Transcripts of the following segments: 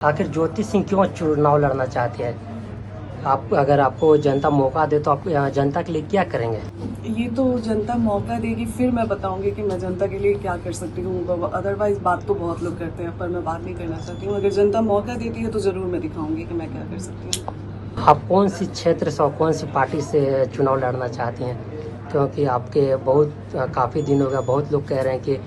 आखिर ज्योति सिंह क्यों चुनाव लड़ना चाहती है? आप अगर आपको जनता मौका दे तो आप जनता के लिए क्या करेंगे? ये तो जनता मौका देगी फिर मैं बताऊंगी कि मैं जनता के लिए क्या कर सकती हूँ। अदरवाइज बात तो बहुत लोग करते हैं, पर मैं बात नहीं करना चाहती हूँ। अगर जनता मौका देती है तो ज़रूर मैं दिखाऊंगी कि मैं क्या कर सकती हूँ। आप कौन सी क्षेत्र से और कौन सी पार्टी से चुनाव लड़ना चाहती हैं? क्योंकि आपके बहुत काफ़ी दिन हो गया, बहुत लोग कह रहे हैं कि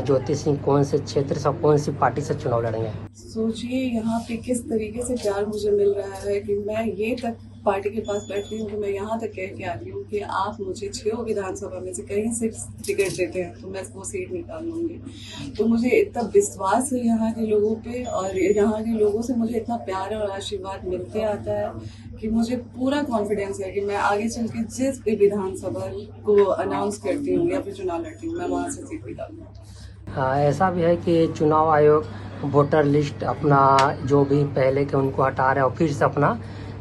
ज्योति सिंह कौन से क्षेत्र से और कौन सी पार्टी से चुनाव लड़ेंगे? सोचिए यहाँ पे किस तरीके से प्यार मुझे मिल रहा है कि मैं ये तक पार्टी के पास बैठती हूँ कि मैं यहाँ तक कह के आती हूँ कि आप मुझे 6 विधानसभा में से कहीं से टिकट देते हैं तो मैं वो सीट निकाल लूँगी। तो मुझे इतना विश्वास है यहाँ के लोगों पे, और यहाँ के लोगों से मुझे इतना प्यार और आशीर्वाद मिलते आता है कि मुझे पूरा कॉन्फिडेंस है कि मैं आगे चल के जिस भी विधानसभा को अनाउंस करती हूँ या फिर चुनाव लड़ती हूँ, मैं वहाँ से सीट निकालूंगी। ऐसा भी है कि चुनाव आयोग वोटर लिस्ट अपना जो भी पहले के उनको हटा रहा है और फिर से अपना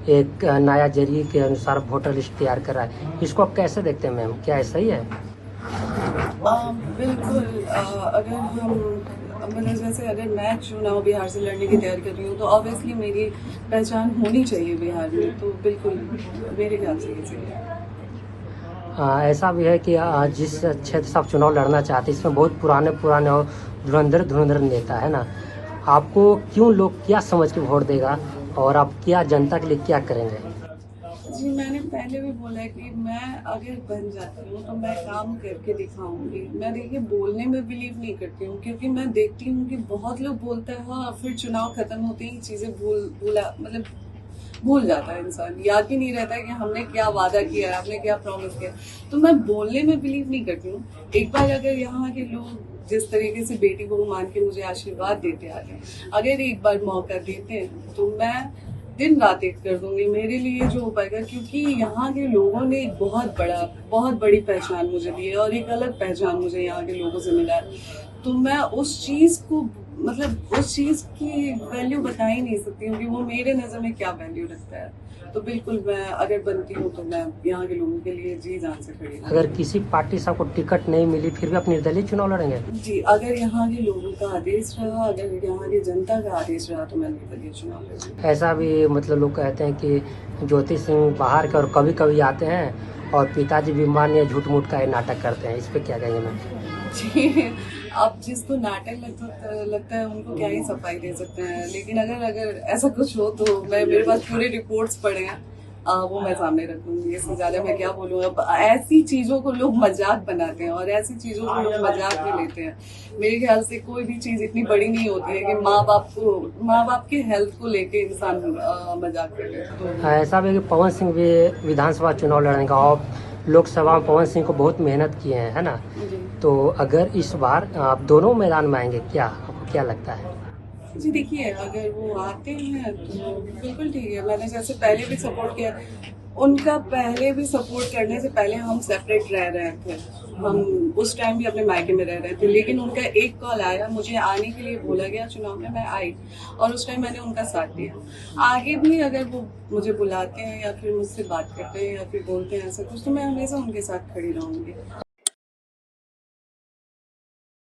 एक नया जरिए के अनुसार वोटर लिस्ट तैयार कर रहा है। इसको आप कैसे देखते हैं मैम, क्या ऐसा ही है? बिल्कुल। अगर हम मतलब जैसे अगर मैं चुनाव बिहार से लड़ने की तैयारी कर रही हूँ तो ऑब्वियसली मेरी पहचान होनी चाहिए बिहार में, तो बिल्कुल मेरे ख्याल से ये सही है। ऐसा भी है कि जिस क्षेत्र से आप चुनाव लड़ना चाहते हैं इसमें बहुत पुराने पुराने और धुरंधर नेता है ना, आपको क्यों लोग क्या समझ के वोट देगा और आप क्या जनता के लिए क्या करेंगे? जी, मैंने पहले भी बोला है कि मैं अगर बन जाती हूँ तो मैं काम करके दिखाऊंगी। मैं देखिए बोलने में बिलीव नहीं करती हूँ, क्योंकि मैं देखती हूँ कि बहुत लोग बोलते हैं हाँ, फिर चुनाव खत्म होते ही चीज़ें भूल जाता है इंसान, याद भी नहीं रहता है कि हमने क्या वादा किया है, हमने क्या प्रॉमिस किया। तो मैं बोलने में बिलीव नहीं करती हूँ। एक बार अगर यहाँ के लोग जिस तरीके से बेटी बहू मान के मुझे आशीर्वाद देते आते हैं, अगर एक बार मौका देते हैं तो मैं दिन रात एक कर दूंगी मेरे लिए जो हो पाएगा, क्योंकि यहाँ के लोगों ने एक बहुत बड़ी पहचान मुझे दी है और एक अलग पहचान मुझे यहाँ के लोगों से मिला है। तो मैं उस चीज़ को मतलब उस चीज़ की वैल्यू बता ही नहीं सकती हूँ कि वो मेरे नज़र में क्या वैल्यू रखता है। तो बिल्कुल मैं अगर बनती हूँ तो मैं यहाँ के लोगों के लिए जी जान से खड़ी हूँ। अगर किसी पार्टी से आपको टिकट नहीं मिली फिर भी आप निर्दलीय चुनाव लड़ेंगे? जी, अगर यहाँ के लोगों का आदेश रहा, अगर यहाँ की जनता का आदेश रहा तो मैं निर्दलीय चुनाव लड़ूंगी। ऐसा भी मतलब लोग कहते हैं कि ज्योति सिंह बाहर के और कभी कभी आते हैं और पिताजी बीमार या झूठ मूठ का ये नाटक करते हैं, इस पे क्या कहेंगे मैम? जी, अब जिसको नाटक लगता है उनको क्या ही सफाई दे सकते हैं, लेकिन अगर ऐसा कुछ हो तो मेरे पास पूरे रिपोर्ट्स पड़े हैं, वो मैं सामने रखूंगी। इससे ज़्यादा मैं क्या बोलूँ। अब ऐसी चीज़ों को लोग मजाक बनाते हैं और ऐसी चीज़ों को लोग मजाक में लेते हैं। मेरे ख्याल से कोई भी चीज़ इतनी बड़ी नहीं होती है कि माँ बाप के हेल्थ को लेके इंसान मजाक कर ले। तो ऐसा भी है कि पवन सिंह भी विधानसभा चुनाव लड़ेंगे और लोकसभा में पवन सिंह को बहुत मेहनत किए हैं, है ना? जी तो अगर इस बार आप दोनों मैदान में आएंगे, क्या आपको क्या लगता है? जी, देखिए अगर वो आते हैं तो बिल्कुल ठीक है। मैंने जैसे पहले भी सपोर्ट किया, उनका पहले भी सपोर्ट करने से पहले हम सेपरेट रह रहे थे। हम उस टाइम भी अपने मायके में रह रहे थे, लेकिन उनका एक कॉल आया, मुझे आने के लिए बोला गया चुनाव में, मैं आई और उस टाइम मैंने उनका साथ दिया। आगे भी अगर वो मुझे बुलाते हैं या फिर मुझसे बात करते हैं या फिर बोलते हैं ऐसा कुछ, तो मैं हमेशा उनके साथ खड़ी रहूँगी।